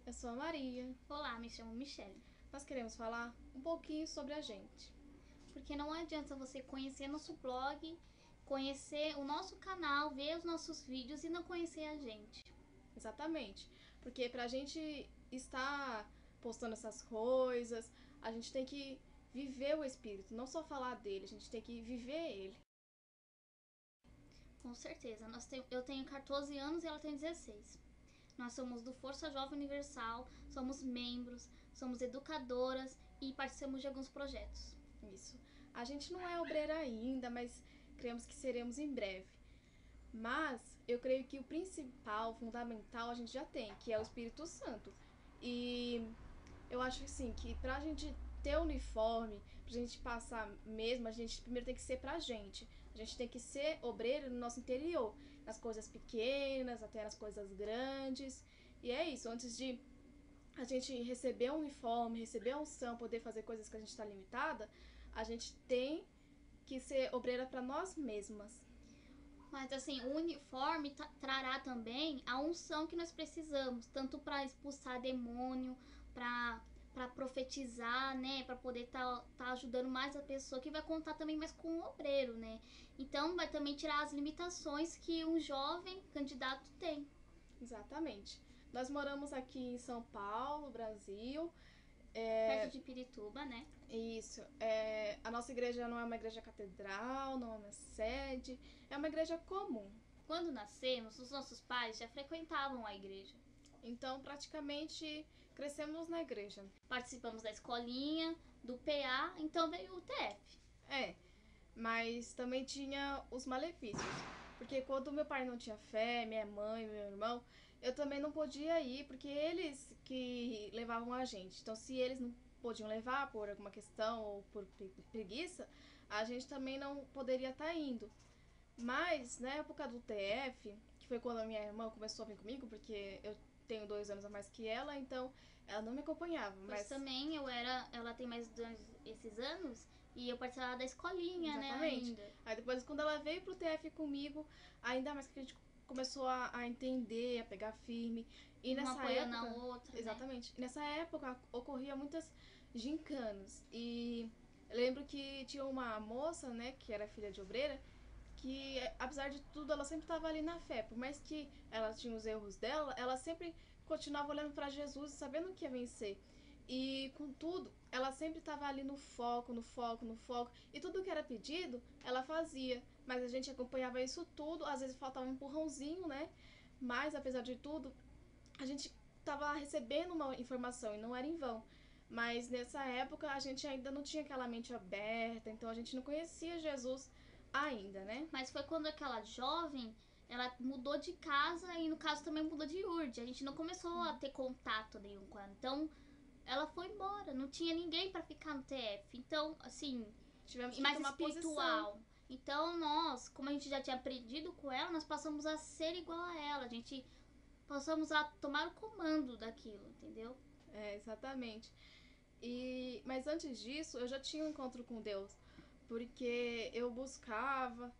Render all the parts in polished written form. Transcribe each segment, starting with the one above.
Eu sou a Maria. Olá, me chamo Michelle. Nós queremos falar um pouquinho sobre a gente. Porque não adianta você conhecer nosso blog, conhecer o nosso canal, ver os nossos vídeos e não conhecer a gente. Exatamente. Porque pra gente estar postando essas coisas, a gente tem que viver o Espírito, não só falar dele, a gente tem que viver ele. Com certeza. Eu tenho 14 anos e ela tem 16. Nós somos do Força Jovem Universal, somos membros, somos educadoras e participamos de alguns projetos. Isso. A gente não é obreira ainda, mas cremos que seremos em breve. Mas eu creio que o principal, fundamental, a gente já tem, que é o Espírito Santo. E eu acho assim, que pra gente ter uniforme, pra gente passar mesmo, a gente primeiro tem que ser pra gente. A gente tem que ser obreiro no nosso interior, nas coisas pequenas, até nas coisas grandes. E é isso, antes de a gente receber um uniforme, receber a unção, poder fazer coisas que a gente está limitada, a gente tem que ser obreira para nós mesmas. Mas assim, o uniforme trará também a unção que nós precisamos, tanto para expulsar demônio, para profetizar, né, para poder tá ajudando mais a pessoa, que vai contar também mais com o obreiro, né? Então vai também tirar as limitações que um jovem candidato tem. Exatamente. Nós moramos aqui em São Paulo, Brasil. Perto de Pirituba, né? Isso. A nossa igreja não é uma igreja catedral, não é uma sede, é uma igreja comum. Quando nascemos, os nossos pais já frequentavam a igreja. Então, praticamente, crescemos na igreja. Participamos da escolinha, do PA, então veio o TF. Mas também tinha os malefícios. Porque quando meu pai não tinha fé, minha mãe, meu irmão, eu também não podia ir, porque eles que levavam a gente. Então, se eles não podiam levar por alguma questão ou por preguiça, a gente também não poderia estar indo. Mas, na época do TF, que foi quando a minha irmã começou a vir comigo, porque eu tenho 2 anos a mais que ela, então ela não me acompanhava. Mas também ela tem mais esses anos e eu participava da escolinha, Exatamente. né, ainda. Aí depois, quando ela veio pro TF comigo, ainda mais que a gente começou a entender, a pegar firme. E Uma nessa apoiando época. a outra, Exatamente. Né? Nessa época ocorria muitas gincanas. E eu lembro que tinha uma moça, né, que era filha de obreira, que apesar de tudo ela sempre estava ali na fé. Por mais que ela tinha os erros dela, ela sempre continuava olhando para Jesus e sabendo que ia vencer. E contudo, ela sempre estava ali no foco, no foco, no foco. E tudo que era pedido, ela fazia. Mas a gente acompanhava isso tudo. Às vezes faltava um empurrãozinho, né? Mas apesar de tudo, a gente estava recebendo uma informação e não era em vão. Mas nessa época a gente ainda não tinha aquela mente aberta, então a gente não conhecia Jesus ainda, né? Mas foi quando aquela jovem, ela mudou de casa e no caso também mudou de URD. A gente não começou a ter contato nenhum com ela. Então ela foi embora, não tinha ninguém para ficar no TF. Então, assim, tivemos que mais tomar espiritual. posição. Então nós, como a gente já tinha aprendido com ela, nós passamos a ser igual a ela. A gente passamos a tomar o comando daquilo, entendeu? Exatamente. Mas antes disso, eu já tinha um encontro com Deus, porque eu buscava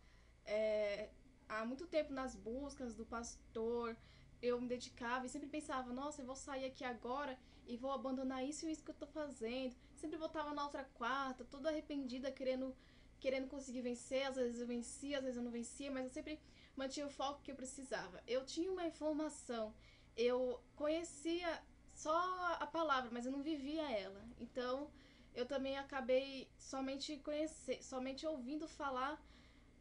há muito tempo nas buscas do pastor, eu me dedicava e sempre pensava, nossa, eu vou sair aqui agora e vou abandonar isso e isso que eu tô fazendo. Sempre voltava na outra quarta, toda arrependida, querendo conseguir vencer. Às vezes eu vencia, às vezes eu não vencia, mas eu sempre mantinha o foco que eu precisava. Eu tinha uma informação, eu conhecia só a palavra, mas eu não vivia ela. Então eu também acabei somente ouvindo falar,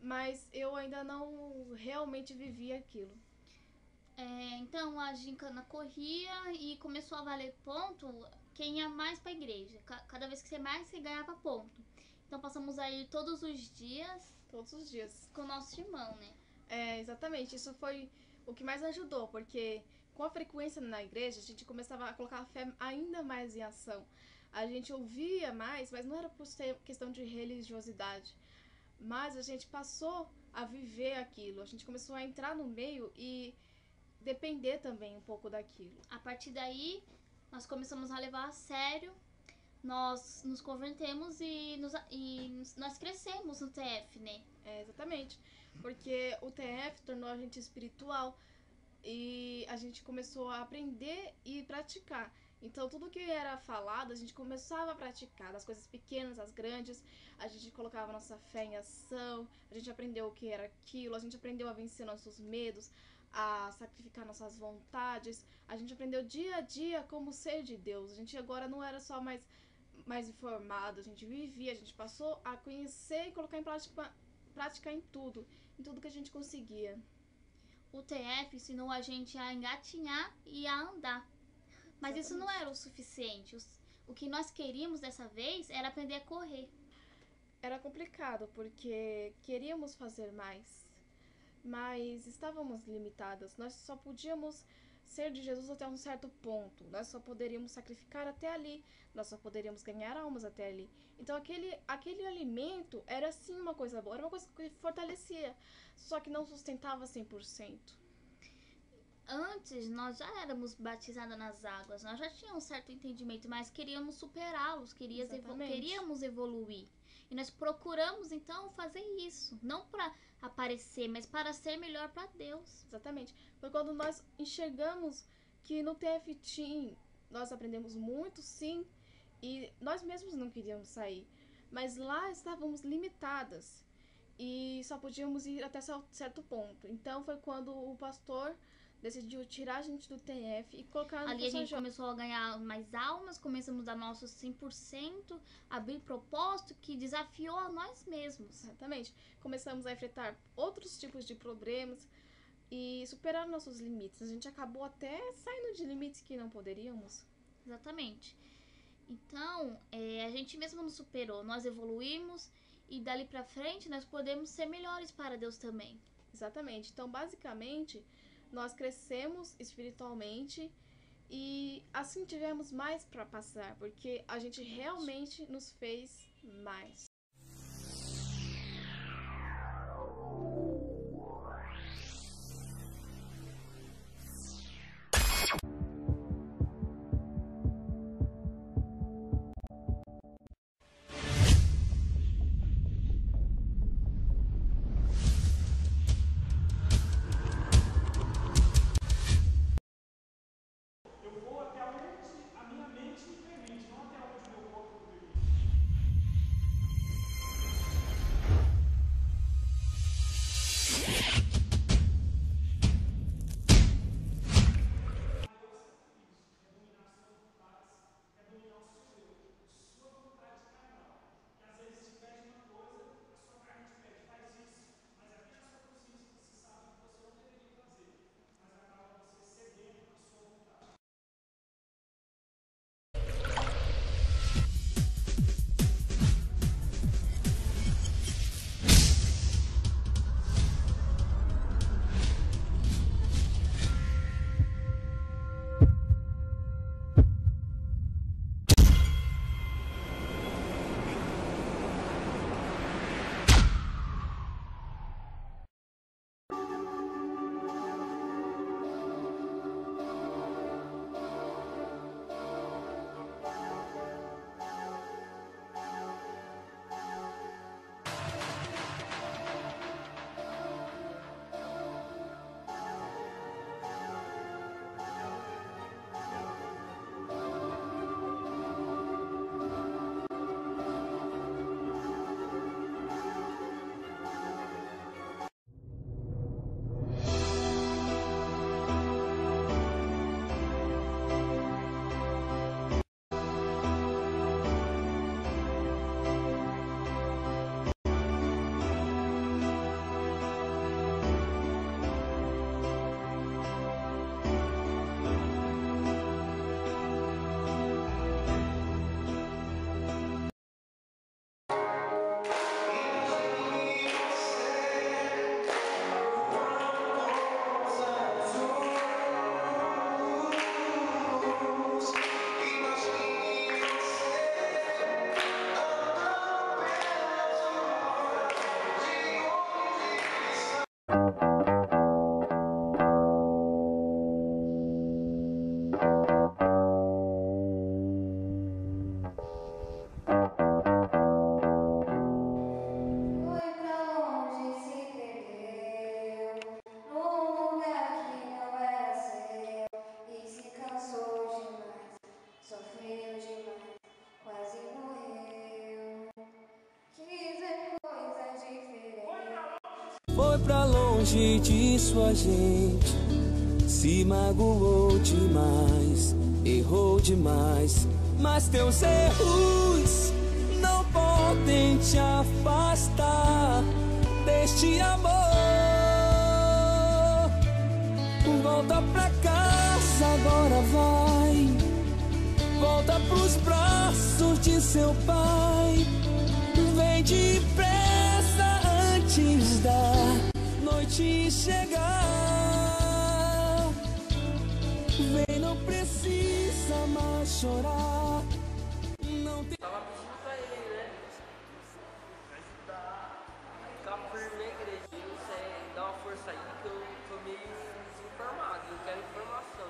mas eu ainda não realmente vivia aquilo. Então a gincana corria e começou a valer ponto quem ia mais pra igreja. Cada vez que você mais, você ganhava ponto. Então passamos a ir todos os dias Todos os dias. com o nosso irmão, né? Exatamente. Isso foi o que mais ajudou, porque com a frequência na igreja, a gente começava a colocar a fé ainda mais em ação. A gente ouvia mais, mas não era por ser questão de religiosidade. Mas a gente passou a viver aquilo. A gente começou a entrar no meio e depender também um pouco daquilo. A partir daí, nós começamos a levar a sério, nós nos convertemos e nós crescemos no TF, né? Exatamente. Porque o TF tornou a gente espiritual. e a gente começou a aprender e praticar. Então, tudo que era falado, a gente começava a praticar, das coisas pequenas às grandes, a gente colocava nossa fé em ação, a gente aprendeu o que era aquilo, a gente aprendeu a vencer nossos medos, a sacrificar nossas vontades, a gente aprendeu dia a dia como ser de Deus. A gente agora não era só mais informado, a gente vivia, a gente passou a conhecer e colocar em prática em tudo que a gente conseguia. O TF ensinou a gente a engatinhar e a andar. Mas Exatamente. isso não era o suficiente. O que nós queríamos dessa vez era aprender a correr. Era complicado porque queríamos fazer mais, mas estávamos limitadas. Nós só podíamos ser de Jesus até um certo ponto. Nós só poderíamos sacrificar até ali. Nós só poderíamos ganhar almas até ali. Então aquele alimento era sim uma coisa boa, era uma coisa que fortalecia, só que não sustentava 100%. Antes, nós já éramos batizadas nas águas, nós já tínhamos um certo entendimento, mas queríamos superá-los, queríamos evoluir. E nós procuramos, então, fazer isso. Não para aparecer, mas para ser melhor para Deus. Exatamente. Foi quando nós enxergamos que no TF Team nós aprendemos muito, sim, e nós mesmos não queríamos sair. Mas lá estávamos limitadas e só podíamos ir até certo ponto. Então foi quando o pastor decidiu tirar a gente do TF e colocar no Ali a gente começou a ganhar mais almas, começamos a dar nosso 100%, abrir propósito que desafiou a nós mesmos. Exatamente. Começamos a enfrentar outros tipos de problemas e superar nossos limites. A gente acabou até saindo de limites que não poderíamos. Exatamente. Então, a gente mesmo nos superou, nós evoluímos e dali pra frente nós podemos ser melhores para Deus também. Exatamente. Então, basicamente, nós crescemos espiritualmente e assim tivemos mais para passar, porque a gente realmente nos fez mais. longe disso a gente se magoou demais, errou demais. Mas teus erros não podem te afastar deste amor. Volta pra casa, agora vai. Volta pros braços de seu pai. Vem depressa antes da noite chegar. Vem, não precisa mais chorar. Não tem... Tava pedindo pra ele, né? Pra ajudar a ficar firme na igreja. E você dá uma força aí que eu tô meio desinformado. Eu quero informação.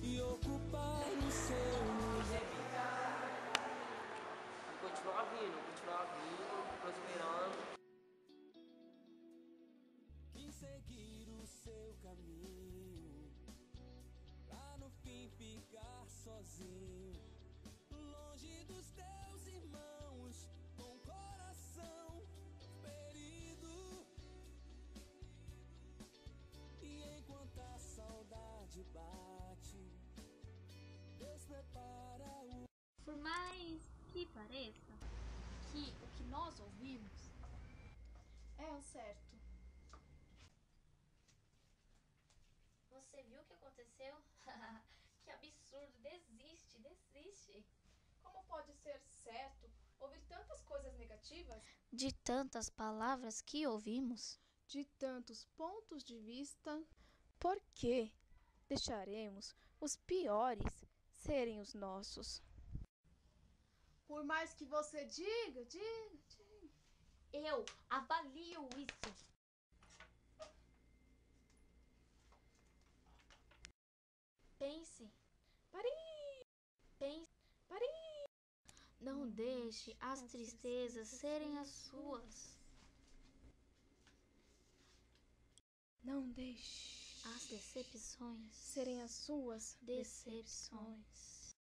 E ocupar o seu lugar. Continuar vindo, prosperando. Quis seguir o seu caminho, pra no fim ficar sozinho, longe dos teus irmãos, com o coração ferido. E enquanto a saudade bate, Deus prepara o... Por mais que pareça que o que nós ouvimos É o certo. Você viu o que aconteceu? Que absurdo! Desiste! Como pode ser certo ouvir tantas coisas negativas? De tantas palavras que ouvimos, De tantos pontos de vista, por que deixaremos os piores serem os nossos? Por mais que você diga. eu avalio isso. Pense. Não deixe as tristezas serem as suas. Não deixe As decepções serem as suas decepções.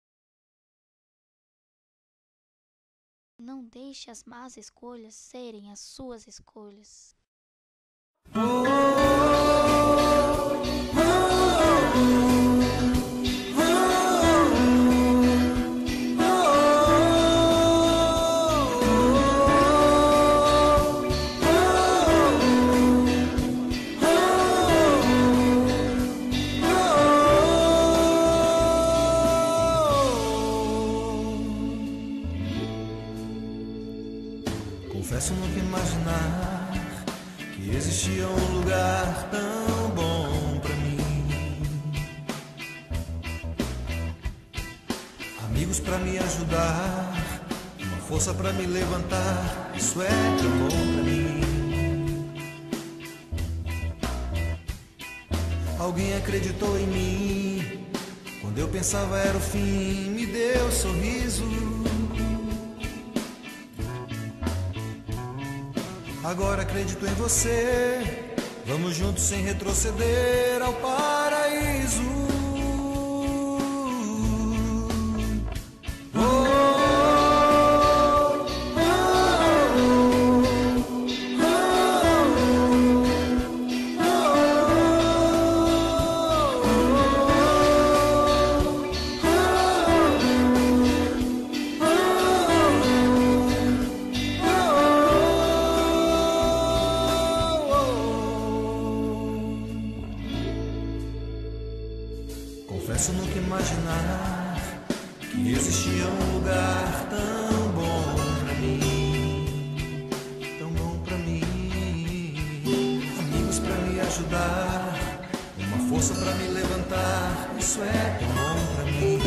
Não deixe as más escolhas serem as suas escolhas. Confesso nunca imaginar que existia um lugar tão bom pra mim. Amigos pra me ajudar, uma força pra me levantar. Isso é tão bom pra mim. Alguém acreditou em mim quando eu pensava era o fim, me deu sorriso. Agora acredito em você. Vamos juntos sem retroceder ao paraíso. Confesso nunca imaginar que existia um lugar tão bom pra mim, tão bom pra mim. Amigos pra me ajudar, uma força pra me levantar. Isso é tão bom pra mim.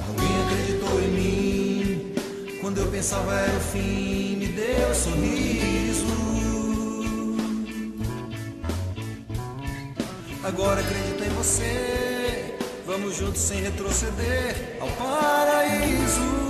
Alguém acreditou em mim quando eu pensava era o fim, me deu sorriso. Agora acredito em você. Vamos juntos sem retroceder ao paraíso.